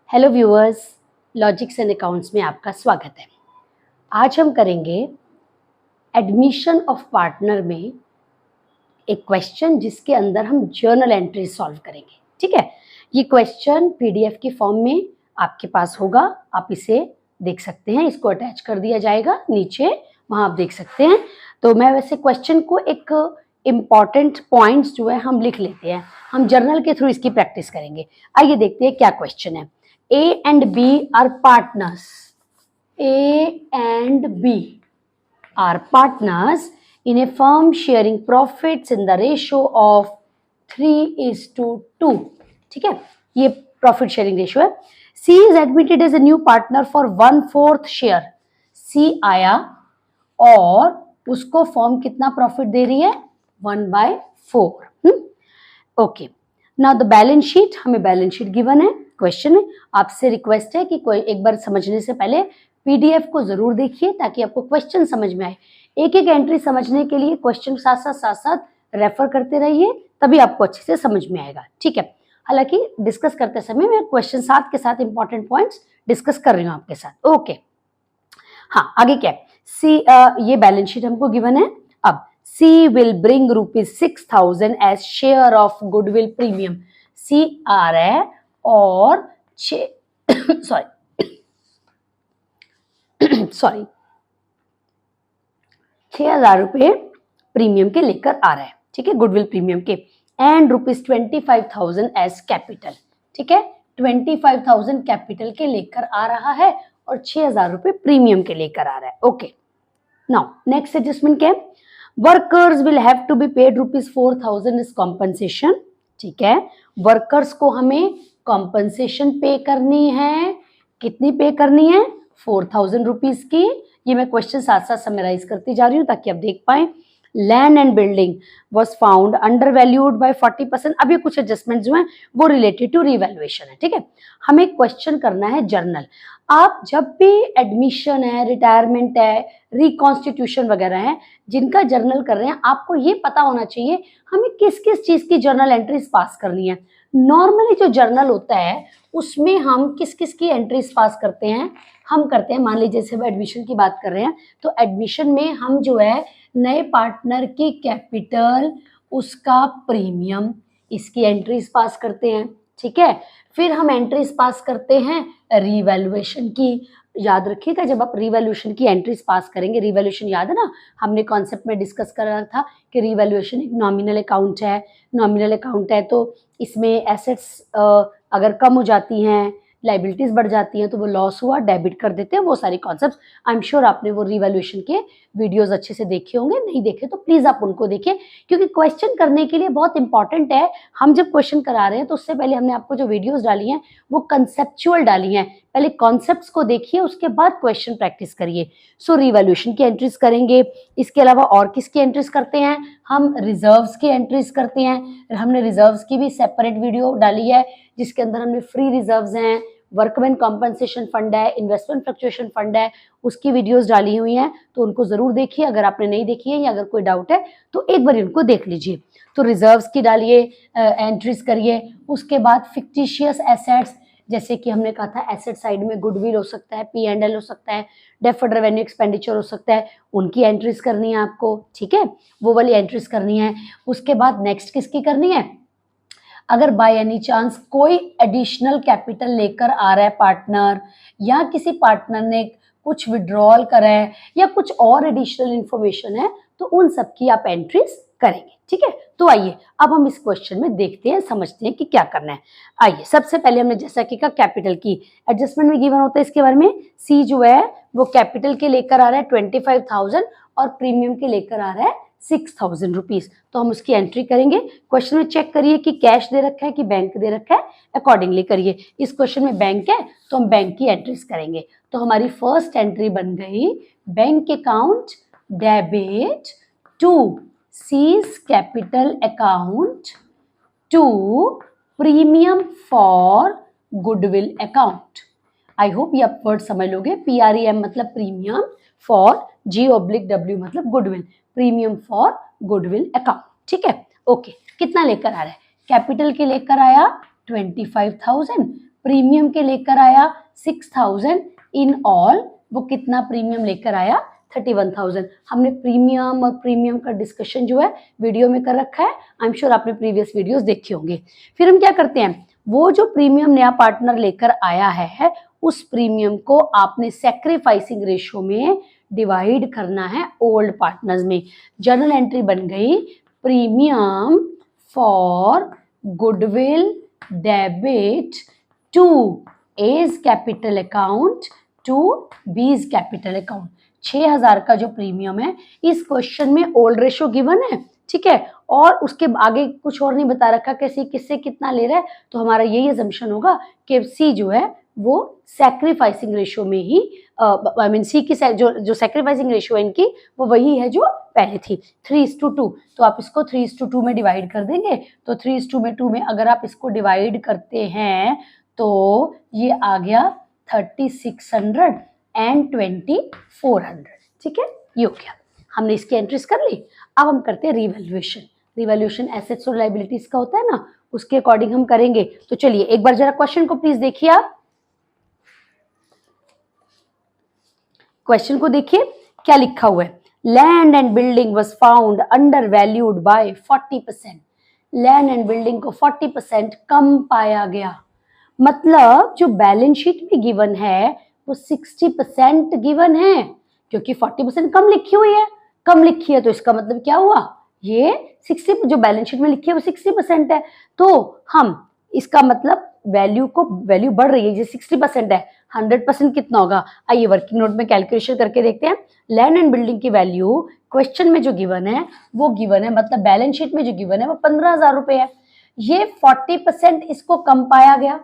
Hello viewers, logics and accounts में आपका स्वागत है। आज हम करेंगे एडमिशन ऑफ पार्टनर में एक क्वेश्चन जिसके अंदर हम जर्नल एंट्री सॉल्व करेंगे। ठीक है, ये क्वेश्चन पीडीएफ की फॉर्म में आपके पास होगा, आप इसे देख सकते हैं। इसको अटैच कर दिया जाएगा नीचे, वहाँ आप देख सकते हैं। तो मैं वैसे क्वेश्चन को एक इम्पॉर्टेंट पॉइंट्स जो है हम लिख लेते हैं, हम जर्नल के थ्रू इसकी प्रैक्टिस करेंगे। आइए देखते हैं क्या क्वेश्चन है। A and B are partners. A and B are partners in a firm sharing profits in the ratio of 3:2. ठीक है, ये प्रॉफिट शेयरिंग रेशियो है। C is admitted as a new partner for 1/4 share. C आया और उसको form कितना profit दे रही है? 1/4। Okay, now the balance sheet, हमें बैलेंस शीट गिवन है। क्वेश्चन है, आपसे रिक्वेस्ट है कि कोई एक बार समझने से पहले पीडीएफ को जरूर देखिए ताकि आपको क्वेश्चन समझ में आए। एक एक एंट्री समझने के लिए क्वेश्चन साथ साथ रेफर करते रहिए, तभी आपको अच्छे से समझ में आएगा। ठीक है, हालांकि डिस्कस करते समय मैं क्वेश्चन साथ के साथ इंपॉर्टेंट पॉइंट्स डिस्कस कर रही हूँ आपके साथ। ओके, हाँ आगे क्या है? सी ये बैलेंस शीट हमको गिवन है। अब C will bring ₹6,000 as share of goodwill premium. C आ रहा है और सॉरी 6,000 रुपए प्रीमियम के लेकर आ रहा है। ठीक है, गुडविल प्रीमियम के, एंड ₹25,000 एज कैपिटल। ठीक है, 25,000 कैपिटल के लेकर आ रहा है और 6,000 रुपए प्रीमियम के लेकर आ रहा है। ओके, नाउ नेक्स्ट एडजस्टमेंट क्या है? Workers will have to be paid ₹4,000 is compensation. ठीक है, वर्कर्स को हमें कॉम्पनसेशन पे करनी है। कितनी पे करनी है? 4,000 रुपीज की। ये मैं क्वेश्चन साथ साथ समराइज करती जा रही हूँ ताकि आप देख पाए। Land and building was found under valued bye 40%। अब ये कुछ एडजस्टमेंट जो है वो रिलेटेड टू रिवैल्यूएशन है। ठीक है, हमें क्वेश्चन करना है जर्नल। आप जब भी एडमिशन है, रिटायरमेंट है, रिकॉन्स्टिट्यूशन वगैरह है, जिनका जर्नल कर रहे हैं, आपको ये पता होना चाहिए हमें किस किस चीज की जर्नल एंट्रीज पास करनी है। नॉर्मली जो जर्नल होता है उसमें हम किस किस की एंट्रीज पास करते हैं? हम करते हैं, मान लीजिए जैसे हम एडमिशन की बात कर रहे हैं, तो एडमिशन में हम जो है नए पार्टनर की कैपिटल, उसका प्रीमियम, इसकी एंट्रीज पास करते हैं। ठीक है, फिर हम एंट्रीज पास करते हैं रिवैल्यूएशन की। याद रखिएगा, जब आप रिवैल्यूएशन की एंट्रीज पास करेंगे, रिवैल्यूएशन याद है ना, हमने कॉन्सेप्ट में डिस्कस कर रहा था कि रिवैल्यूएशन एक नॉमिनल अकाउंट है। नॉमिनल अकाउंट है तो इसमें एसेट्स अगर कम हो जाती हैं, लाइबिलिटीज बढ़ जाती हैं, तो वो लॉस हुआ, डेबिट कर देते हैं। वो सारी कॉन्सेप्ट्स आई एम श्योर आपने वो रिवैल्यूएशन के वीडियोस अच्छे से देखे होंगे। नहीं देखे तो प्लीज आप उनको देखिए, क्योंकि क्वेश्चन करने के लिए बहुत इंपॉर्टेंट है। हम जब क्वेश्चन करा रहे हैं तो उससे पहले हमने आपको जो वीडियोस डाली हैं वो कंसेप्चुअल डाली हैं। पहले कॉन्सेप्ट्स को देखिए, उसके बाद क्वेश्चन प्रैक्टिस करिए। सो रिवैल्यूएशन की एंट्रीज करेंगे। इसके अलावा और किसकी एंट्रीज करते हैं? हम रिजर्व्स की एंट्रीज करते हैं। हमने रिजर्व्स की भी सेपरेट वीडियो डाली है जिसके अंदर हमने फ्री रिजर्व्स हैं, वर्कमैन कॉम्पनसेशन फंड है, इन्वेस्टमेंट फ्लक्चुएशन फंड है, उसकी वीडियोस डाली हुई हैं, तो उनको जरूर देखिए। अगर आपने नहीं देखी है या अगर कोई डाउट है तो एक बार उनको देख लीजिए। तो रिजर्व्स की डालिए, एंट्रीज करिए। उसके बाद फिक्टिशियस एसेट्स, जैसे कि हमने कहा था एसेट साइड में गुडविल हो सकता है, P&L हो सकता है, डेफर्ड रेवेन्यू एक्सपेंडिचर हो सकता है, उनकी एंट्रीज करनी है आपको। ठीक है, वो वाली एंट्रीज करनी है। उसके बाद नेक्स्ट किसकी करनी है? अगर बाय एनी चांस कोई एडिशनल कैपिटल लेकर आ रहा है पार्टनर, या किसी पार्टनर ने कुछ विड्रॉल करा है या कुछ और एडिशनल इंफॉर्मेशन है, तो उन सब की आप एंट्रीज करेंगे। ठीक है, तो आइए अब हम इस क्वेश्चन में देखते हैं, समझते हैं कि क्या करना है। आइए, सबसे पहले हमने जैसा कि कहा कैपिटल की एडजस्टमेंट में गिवन होता है, इसके बारे में। सी जो है वो कैपिटल के लेकर आ रहा है 25,000 और प्रीमियम के लेकर आ रहा है 6,000 रुपीज। तो हम उसकी एंट्री करेंगे। क्वेश्चन में चेक करिए कि कैश दे रखा है कि बैंक दे रखा है, अकॉर्डिंगली करिए। इस क्वेश्चन में बैंक है तो हम बैंक की एंट्रीज करेंगे। तो हमारी फर्स्ट एंट्री बन गई bank account debit to C's capital account to premium for goodwill account. I hope ये आप वर्ड समझ लोगे। PREM मतलब प्रीमियम, फॉर G/W मतलब goodwill, premium for goodwill account. ठीक है, ओके। कितना लेकर आ रहा है? कैपिटल के लेकर आया 25,000, प्रीमियम के लेकर आया 6000 इन ऑल, वो कितना प्रीमियम लेकर आया 31,000। हमने प्रीमियम और प्रीमियम का डिस्कशन जो है वीडियो में कर रखा है, आई एम श्योर आपने प्रीवियस वीडियोस देखे होंगे। फिर हम क्या करते हैं, वो जो प्रीमियम नया पार्टनर लेकर आया है उस प्रीमियम को आपने सैक्रिफाइसिंग रेशियो में डिवाइड करना है ओल्ड पार्टनर्स में। जर्नल एंट्री बन गई premium for goodwill debit to A's capital account to B's capital account. 6000 का जो प्रीमियम है, इस क्वेश्चन में ओल्ड रेशियो गिवन है, ठीक है, और उसके आगे कुछ और नहीं बता रखा कि सी किससे कितना ले रहा है, तो हमारा यही अजम्पशन होगा कि सी जो है वो सैक्रिफाइसिंग रेशियो में ही आई मीन सी की जो सैक्रिफाइसिंग रेशियो है इनकी वो वही है जो पहले थी 3:2। तो आप इसको 3:2 में डिवाइड कर देंगे, तो 3:2 में अगर आप इसको डिवाइड करते हैं तो ये आ गया 3600 एंड 2400, ठीक है, ये हो गया। हमने इसकी एंट्रीज कर ली। अब हम करते हैं रिवैल्यूएशन। रिवैल्यूएशन एसेट्स और लायबिलिटीज का होता है ना, उसके अकॉर्डिंग हम करेंगे। तो चलिए एक बार जरा क्वेश्चन को प्लीज देखिए आप। क्वेश्चन को देखिए क्या लिखा हुआ है, land and building was found under valued bye 40%। Land and building को 40% कम पाया गया, मतलब जो बैलेंस शीट में गिवन है वो 60% गिवन है, क्योंकि 40% कम लिखी हुई है। कम लिखी है तो इसका मतलब क्या हुआ, ये 60 जो बैलेंस शीट में लिखी है वो 60% है। तो हम इसका मतलब वैल्यू बढ़ रही है, ये 60% है, 100% कितना होगा। आइए वर्किंग नोट में कैलकुलेशन करके देखते हैं। लैंड एंड बिल्डिंग की वैल्यू क्वेश्चन में जो गिवन है वो गिवन है, मतलब बैलेंस शीट में जो गिवन है वो 15,000 रुपए है। ये 40% इसको कम पाया गया,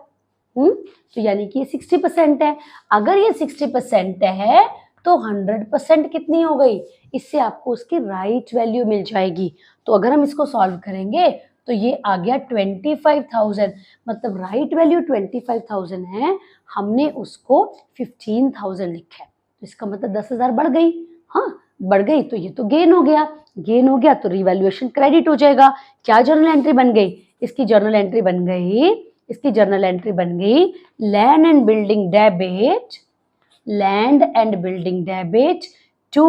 तो यानी कि ये 60% है। अगर ये 60% है तो 100% कितनी हो गई, इससे आपको उसकी राइट वैल्यू मिल जाएगी। तो अगर हम इसको सॉल्व करेंगे तो ये आ गया 25,000, मतलब राइट वैल्यू 25,000 है, हमने उसको 15,000 लिखा है, तो इसका मतलब 10,000 बढ़ गई। हाँ बढ़ गई तो ये तो गेन हो गया, गेन हो गया तो रिवैल्यूएशन क्रेडिट हो जाएगा। क्या जर्नल एंट्री बन गई, इसकी जर्नल एंट्री बन गई, इसकी जर्नल एंट्री बन गई land and building debit, land and building debit to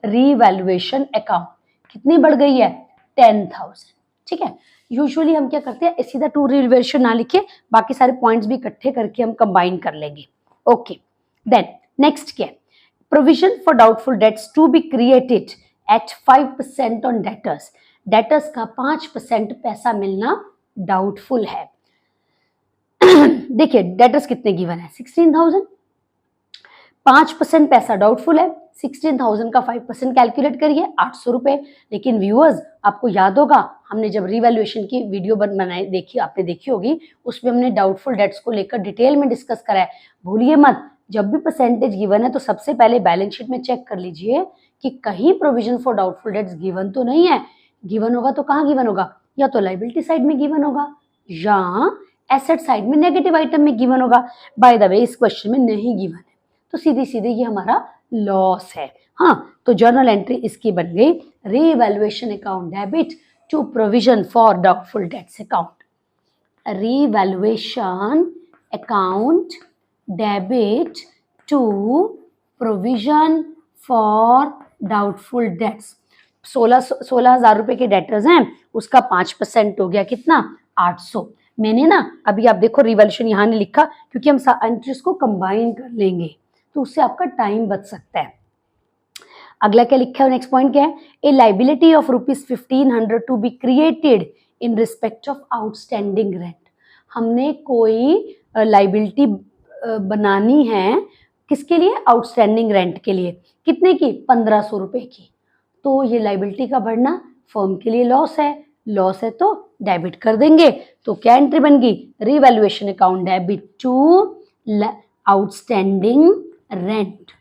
revaluation account. कितनी बढ़ गई है 10,000, ठीक है। यूजुअली हम क्या करते हैं, सीधा टू रिवैल्यूएशन ना लिखे, बाकी सारे पॉइंट्स भी इकट्ठे करके हम कंबाइन कर लेंगे। ओके, देन नेक्स्ट क्या है, provision for doubtful debts to be created at 5% on debtors. Debtors का 5% पैसा मिलना डाउटफुल है। देखिए डेटर्स कितने गिवन है 16,000, 5% पैसा डाउटफुल है, 16,000 का 5% कैलकुलेट करिए 800 रुपए। लेकिन व्यूअर्स आपको याद होगा हमने जब रिवैल्यूएशन की वीडियो बनाई देखी, आपने देखी होगी, उसमें हमने डाउटफुल डेट्स को लेकर डिटेल में डिस्कस करा है। भूलिए मत, जब भी परसेंटेज गिवन है तो सबसे पहले बैलेंस शीट में चेक कर लीजिए कि कहीं provision for doubtful dates given तो नहीं है। गिवन होगा तो कहाँ गिवन होगा, या तो लायबिलिटी साइड में गिवन होगा या एसेट साइड में नेगेटिव आइटम में गिवन होगा। बाय द वे इस क्वेश्चन में नहीं गिवन है, तो सीधे सीधे ये हमारा लॉस है। हाँ, तो जर्नल एंट्री इसकी बन गई revaluation account debit to provision for doubtful debts account. Revaluation account debit to provision for doubtful debts. 16,000 रुपए के डेटर्स हैं, उसका 5% हो गया कितना 800। मैंने ना अभी आप देखो रिवैल्यूएशन यहाँ नहीं लिखा क्योंकि हम एंट्रीज को कंबाइन कर लेंगे तो उससे आपका टाइम बच सकता है। अगला क्या लिखा है, नेक्स्ट पॉइंट क्या है, a liability of ₹1500 to be created in respect of outstanding rent. हमने कोई लाइबिलिटी बनानी है किसके लिए, आउटस्टैंडिंग रेंट के लिए। कितने की 1,500 रुपए की। तो ये लाइबिलिटी का बढ़ना फर्म के लिए लॉस है, लॉस है तो डेबिट कर देंगे। तो क्या एंट्री बन गई, revaluation account debit to outstanding rent.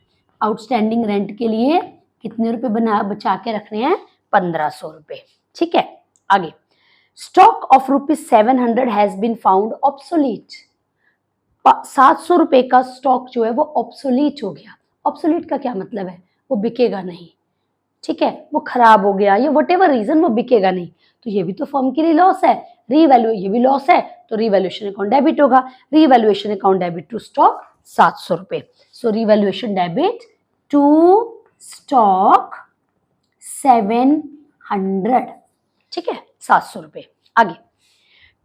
Outstanding rent के लिए कितने रुपए बचा के रखने हैं 1,500 रुपए, ठीक है। आगे, stock of ₹700 has been found obsolete. 700 रुपए का स्टॉक जो है वो ऑब्सोलीट हो गया। ऑब्सोलीट का क्या मतलब है, वो बिकेगा नहीं, ठीक है, वो खराब हो गया या व्हाटएवर रीजन वो बिकेगा नहीं, तो ये भी तो फर्म के लिए लॉस है। रीवैल्यू, ये भी लॉस है तो रीवैल्यूएशन अकाउंट डेबिट होगा। Revaluation account debit to stock 700 रुपए। So revaluation debit to stock 700, ठीक है, 700 रुपए। आगे,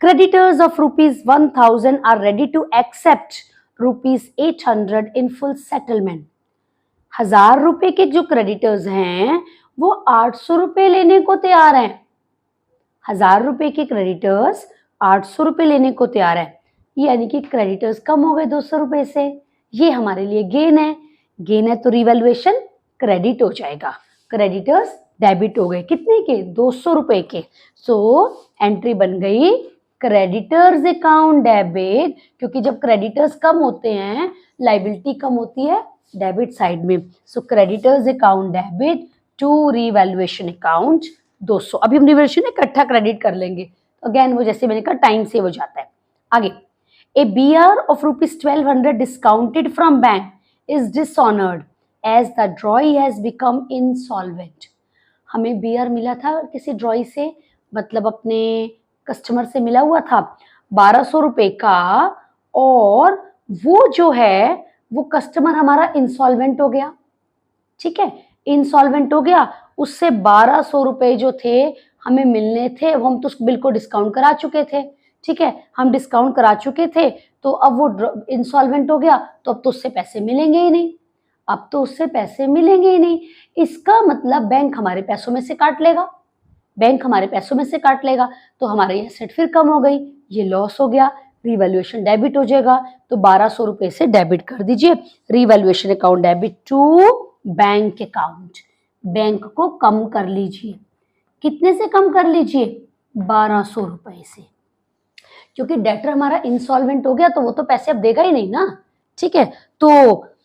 creditors of ₹1000 are ready to accept ₹800 in full settlement. 1000 रुपए के जो क्रेडिटर्स हैं वो 800 रुपए लेने को तैयार हैं। 1000 रुपए के क्रेडिटर्स 800 रुपए लेने को तैयार है, यानी कि क्रेडिटर्स कम हो गए 200 रुपए से। ये हमारे लिए गेन है, गेन है तो रिवैल्यूएशन क्रेडिट हो जाएगा। क्रेडिटर्स डेबिट हो गए, कितने के? 200 रुपए के। सो एंट्री बन गई क्रेडिटर्स अकाउंट डेबिट, क्योंकि जब क्रेडिटर्स कम होते हैं लाइबिलिटी कम होती है डेबिट साइड में। So creditors account debit to revaluation account 200। अभी हम रिवैल्यूएशन इकट्ठा क्रेडिट कर लेंगे, अगेन वो जैसे मैंने कहा टाइम सेव हो जाता है। आगे, a BR of ₹1200 discounted from bank is dishonoured as the drawee has become insolvent. हमें BR मिला था किसी ड्रॉई से, मतलब अपने कस्टमर से मिला हुआ था 1200 रुपए का, और वो जो है वो कस्टमर हमारा इंसॉल्वेंट हो गया, ठीक है, इंसॉल्वेंट हो गया। उससे 1200 रुपए जो थे हमें मिलने थे वो हम तो बिल को डिस्काउंट करा चुके थे, ठीक है, हम डिस्काउंट करा चुके थे। तो अब वो इंसॉल्वेंट हो गया तो अब तो उससे पैसे मिलेंगे ही नहीं, अब तो उससे पैसे मिलेंगे ही नहीं। इसका मतलब बैंक हमारे पैसों में से काट लेगा, बैंक हमारे पैसों में से काट लेगा, तो हमारी एसेट फिर कम हो गई, ये लॉस हो गया। रिवैल्यूएशन डेबिट हो जाएगा, तो 1200 रुपए से डेबिट कर दीजिए। Revaluation account debit to bank account, bank को कम कर लीजिए। कितने से कम कर लीजिए? 1200 रुपए से, क्योंकि डेटर हमारा इंसॉल्वेंट हो गया तो वो तो पैसे अब देगा ही नहीं ना, ठीक है। तो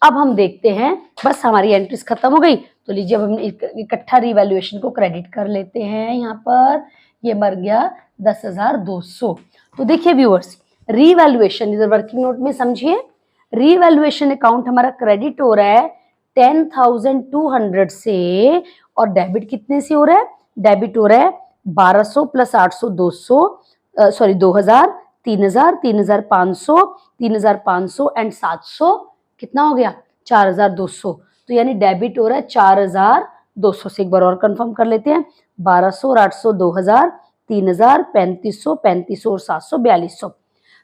अब हम देखते हैं, बस हमारी एंट्रीज खत्म हो गई, तो लीजिए अब हम इकट्ठा रिवैल्यूएशन को क्रेडिट कर लेते हैं। यहाँ पर ये मर गया 10,200। तो देखिए व्यूअर्स, रिवैल्यूएशन इधर वर्किंग नोट में समझिए, रिवैल्यूएशन अकाउंट हमारा क्रेडिट हो रहा है 10,200 से, और डेबिट कितने से हो रहा है? डेबिट हो रहा है 1200 प्लस 800 200, सॉरी 2000, 3000, 3500, 3500 एंड 700, कितना हो गया? 4200। तो यानी डेबिट हो रहा है 4200 से। एक बार और कंफर्म कर लेते हैं, 1200 और 800 2000, 3000, 3500, 3500 और 700 4200।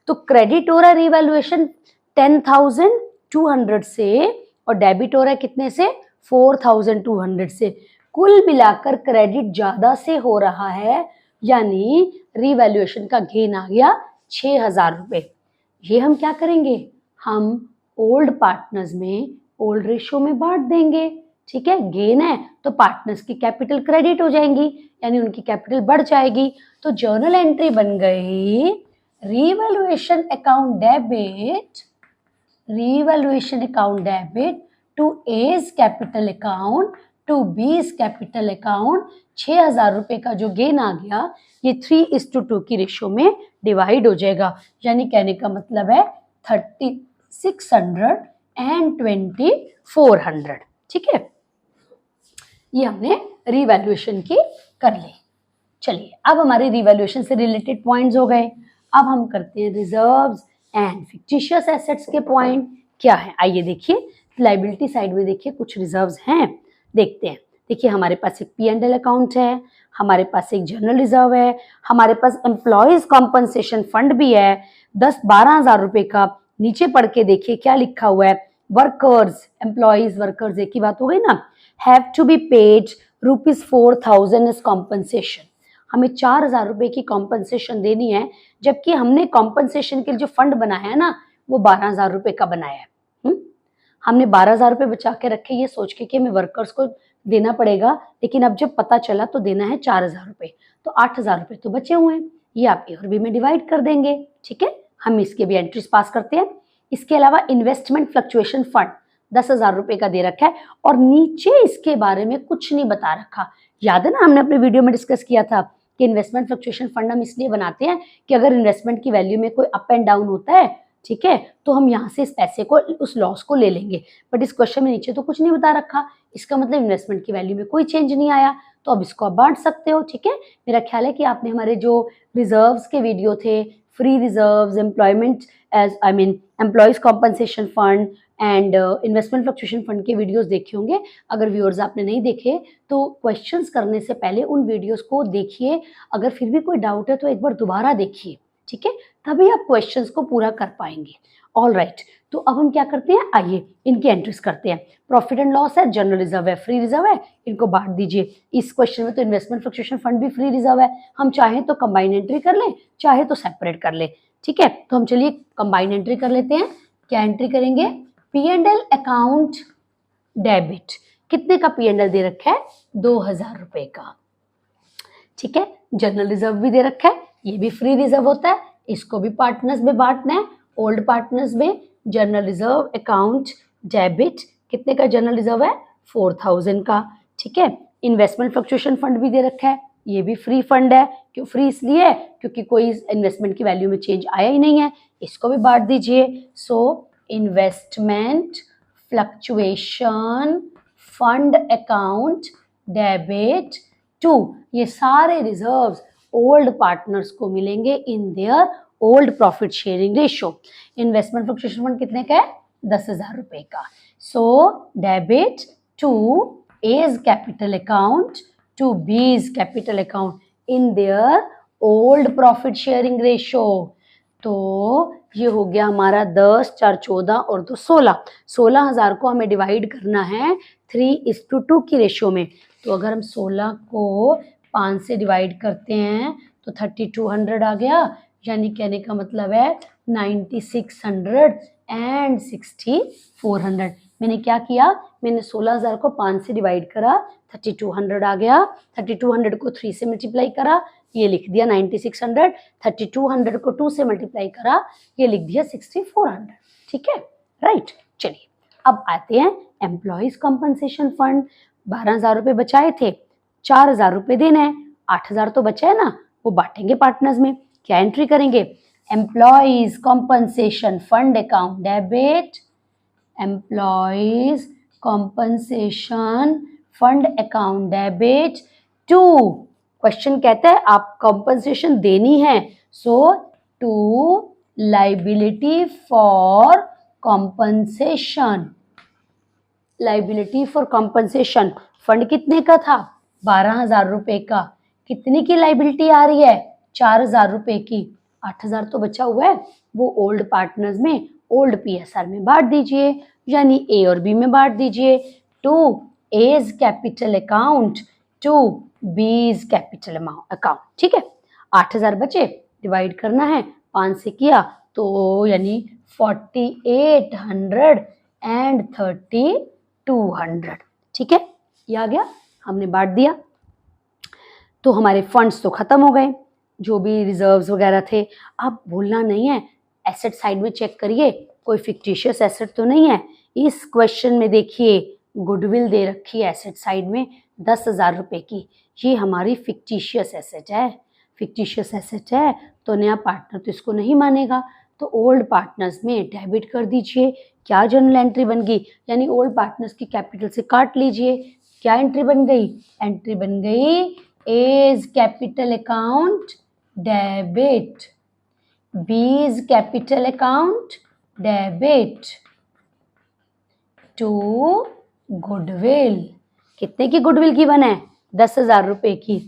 तो क्रेडिट हो रहा है रिवैल्यूएशन 10,200 से, और डेबिट हो रहा है कितने से? 4,200 से। कुल मिलाकर क्रेडिट ज्यादा से हो रहा है, यानी रिवैल्यूएशन का गेन आ गया 6,000 रुपए। ये हम क्या करेंगे? हम ओल्ड पार्टनर्स में ओल्ड रेशियो में बांट देंगे, ठीक है। गेन है तो पार्टनर्स की कैपिटल क्रेडिट हो जाएंगी, यानी उनकी कैपिटल बढ़ जाएगी। तो जर्नल एंट्री बन गई revaluation account debit, revaluation account debit to A's capital account to B's capital account. 6,000 रुपए का जो गेन आ गया ये 3:2 की रेशियो में डिवाइड हो जाएगा, यानी कहने का मतलब है 3600 एंड 2400, ठीक है। ये हमने रिवैल्यूएशन की कर ली। चलिए अब हमारे रिवैल्यूएशन से रिलेटेड पॉइंट्स हो गए। अब हम करते हैं रिजर्व्स एंड फिक्टिशियस एसेट्स के पॉइंट क्या है। आइए देखिए, लायबिलिटी साइड में देखिए कुछ रिजर्व्स हैं, देखते हैं। देखिए हमारे पास एक P&L अकाउंट है, हमारे पास एक जनरल रिजर्व है, हमारे पास एम्प्लॉयज कॉम्पनसेशन फंड भी है 10-12 हजार रुपए का। नीचे पढ़ के देखिए क्या लिखा हुआ है, वर्कर्स, एम्प्लॉयज वर्कर्स एक ही बात हो गई ना, have to be paid ₹4,000 as compensation. हमें 4,000 रुपए की कॉम्पनसेशन देनी है, जबकि हमने कॉम्पनसेशन के लिए जो फंड बनाया है ना वो 12,000 रुपए का बनाया है। हमने 12,000 रुपए बचा के रखे ये सोच के कि हमें वर्कर्स को देना पड़ेगा, लेकिन अब जब पता चला तो देना है 4,000 रुपए, तो 8,000 रुपए तो बचे हुए हैं, ये आप A और B में डिवाइड कर देंगे, ठीक है। हम इसके भी एंट्रीज पास करते हैं। इसके अलावा इन्वेस्टमेंट फ्लक्चुएशन फंड 10,000 रुपए का दे रखा है, और नीचे इसके बारे में कुछ नहीं बता रखा। याद है ना, हमने अपने वीडियो में डिस्कस किया था कि इन्वेस्टमेंट फ्लक्चुएशन फंड हम इसलिए बनाते हैं कि अगर इन्वेस्टमेंट की वैल्यू में कोई अप एंड डाउन होता है, ठीक है, तो हम यहाँ से इस पैसे को, उस लॉस को ले लेंगे। बट इस क्वेश्चन में नीचे तो कुछ नहीं बता रखा, इसका मतलब इन्वेस्टमेंट की वैल्यू में कोई चेंज नहीं आया, तो अब इसको आप बांट सकते हो। ठीक है, मेरा ख्याल है कि आपने हमारे जो रिजर्व्स के वीडियो थे, free reserves, employment as I mean employees compensation fund and investment fluctuation fund के वीडियोस देखे होंगे। अगर व्यूअर्स आपने नहीं देखे तो क्वेश्चंस करने से पहले उन वीडियोस को देखिए। अगर फिर भी कोई डाउट है तो एक बार दोबारा देखिए, ठीक है, तभी आप क्वेश्चंस को पूरा कर पाएंगे। ऑल राइट, तो अब हम क्या करते हैं, आइए इनकी एंट्रीज करते हैं। प्रॉफिट एंड लॉस है, जनरल रिजर्व है, फ्री रिजर्व है, इनको बांट दीजिए। इस क्वेश्चन में तो इन्वेस्टमेंट फ्लक्चुएशन फंड भी फ्री रिजर्व है, हम चाहे तो कंबाइन एंट्री कर लें, चाहे तो सेपरेट कर ले। ठीक है, तो हम चलिए कंबाइन एंट्री कर लेते हैं। क्या एंट्री करेंगे, P&L अकाउंट डेबिट। कितने का P&L दे रखा है, 2000 रुपए का। ठीक है, जनरल रिजर्व भी दे रखा है, ये भी फ्री रिजर्व होता है, इसको भी पार्टनर्स में बांटना है, ओल्ड पार्टनर्स में। जनरल रिजर्व अकाउंट डेबिट, कितने का जनरल रिजर्व है, 4000 का। ठीक है, इन्वेस्टमेंट फ्लक्चुएशन फंड भी दे रखा है, ये भी फ्री फंड है। क्यों फ्री, इसलिए है क्योंकि कोई इन्वेस्टमेंट की वैल्यू में चेंज आया ही नहीं है, इसको भी बांट दीजिए। So investment fluctuation fund account debit to, ये सारे रिजर्व्स ओल्ड पार्टनर्स को मिलेंगे in their old profit sharing ratio. Investment fluctuation fund कितने का है, 10,000 रुपए का। So debit to A's capital account to B's capital account in their old profit sharing ratio. तो ये हो गया हमारा 10, 4, 14 और 2, 16। 16,000 को हमें डिवाइड करना है 3:2 की रेशियो में। तो अगर हम 16 को 5 से डिवाइड करते हैं तो 3200 आ गया, यानी कहने का मतलब है 9600 एंड 6400। मैंने क्या किया, मैंने 16,000 को 5 से डिवाइड करा, 3200 आ गया, 3200 को 3 से मल्टीप्लाई करा, ये लिख दिया 9600, 3200 को 2 से मल्टीप्लाई करा, ये लिख दिया 6400। ठीक है, राइट। चलिए अब आते हैं एम्प्लॉयज कॉम्पनसेशन फंड। 12,000 रुपये बचाए थे, 4,000 रुपये देने हैं, 8,000 तो बचा है ना, वो बांटेंगे पार्टनर्स में। क्या एंट्री करेंगे, employees compensation fund account debit, employees compensation fund account debit to, question कहता है आप कॉम्पनसेशन देनी है, so to liability for compensation. Liability for compensation fund कितने का था, 12,000 रुपए का। कितने की लाइबिलिटी आ रही है, 4,000 रुपए की। 8,000 तो बचा हुआ है, वो ओल्ड पार्टनर्स में ओल्ड PSR में बांट दीजिए, यानी A और B में बांट दीजिए। To A's capital account to B's capital account. ठीक है, 8,000 बचे, डिवाइड करना है 5 से किया तो यानी 4800 एंड 3200। ठीक है, ये आ गया, हमने बांट दिया। तो हमारे फंड्स तो खत्म हो गए, जो भी रिजर्व्स वगैरह थे। अब भूलना नहीं है, एसेट साइड में चेक करिए, कोई फिक्टिशियस एसेट तो नहीं है। इस क्वेश्चन में देखिए गुडविल दे रखी है एसेट साइड में 10,000 रुपए की, ये हमारी फिक्टिशियस एसेट है। फिक्टिशियस एसेट है तो नया पार्टनर तो इसको नहीं मानेगा, तो ओल्ड पार्टनर्स में डेबिट कर दीजिए। क्या जनरल एंट्री बन गई, यानी ओल्ड पार्टनर्स की कैपिटल से काट लीजिए। क्या एंट्री बन गई, एंट्री बन गई A's capital account debit, B's capital account debit to goodwill. कितने की गुडविल की बना है, 10,000 रुपए की।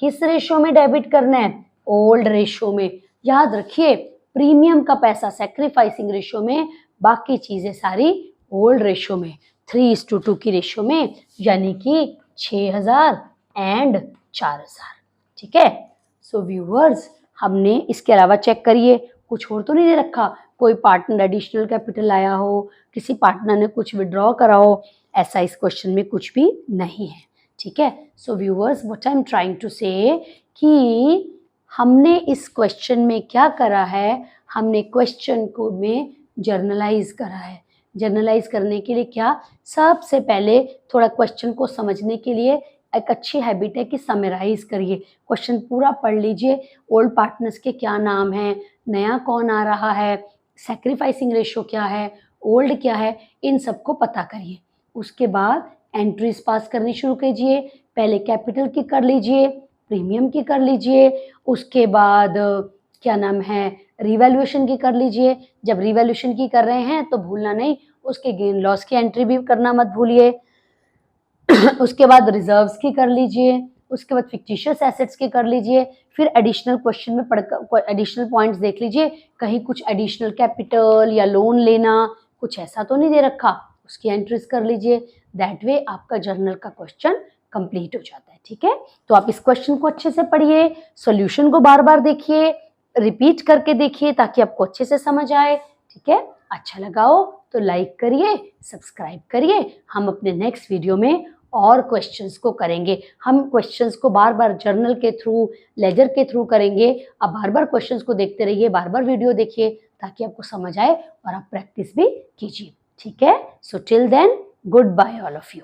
किस रेशो में डेबिट करना है, ओल्ड रेशो में। याद रखिए प्रीमियम का पैसा सैक्रिफाइसिंग रेशो में, बाकी चीजें सारी ओल्ड रेशो में, 3:2 की रेशो में, यानी कि 6,000 एंड 4,000। ठीक है, सो व्यूअर्स हमने इसके अलावा चेक करिए कुछ और तो नहीं दे रखा, कोई पार्टनर एडिशनल कैपिटल आया हो, किसी पार्टनर ने कुछ विड्रॉ करा हो, ऐसा इस क्वेश्चन में कुछ भी नहीं है। ठीक है, so viewers what I am trying to say कि हमने इस क्वेश्चन में क्या करा है, हमने क्वेश्चन को में जर्नलाइज करा है। जर्नलाइज करने के लिए क्या, सबसे पहले थोड़ा क्वेश्चन को समझने के लिए एक अच्छी हैबिट है कि समराइज करिए, क्वेश्चन पूरा पढ़ लीजिए। ओल्ड पार्टनर्स के क्या नाम है, नया कौन आ रहा है, सैक्रिफाइसिंग रेशो क्या है, ओल्ड क्या है, इन सबको पता करिए। उसके बाद एंट्रीज पास करनी शुरू कीजिए। पहले कैपिटल की कर लीजिए, प्रीमियम की कर लीजिए, उसके बाद क्या नाम है रिवैल्यूएशन की कर लीजिए। जब रिवैल्यूएशन की कर रहे हैं तो भूलना नहीं उसके गेन लॉस की एंट्री भी करना मत भूलिए। उसके बाद रिजर्व्स की कर लीजिए, उसके बाद फिक्टिशियस एसेट्स की कर लीजिए। फिर एडिशनल क्वेश्चन में पढ़कर एडिशनल पॉइंट्स देख लीजिए, कहीं कुछ एडिशनल कैपिटल या लोन लेना कुछ ऐसा तो नहीं दे रखा, उसकी एंट्रीज कर लीजिए। दैट वे आपका जर्नल का क्वेश्चन कंप्लीट हो जाता है। ठीक है, तो आप इस क्वेश्चन को अच्छे से पढ़िए, सॉल्यूशन को बार बार देखिए, रिपीट करके देखिए ताकि आपको अच्छे से समझ आए। ठीक है, अच्छा लगा हो तो लाइक करिए, सब्सक्राइब करिए। हम अपने नेक्स्ट वीडियो में और क्वेश्चंस को करेंगे। हम क्वेश्चंस को बार बार जर्नल के थ्रू, लेजर के थ्रू करेंगे। आप बार बार क्वेश्चंस को देखते रहिए, बार बार वीडियो देखिए ताकि आपको समझ आए और आप प्रैक्टिस भी कीजिए। ठीक है, so till then goodbye all of you.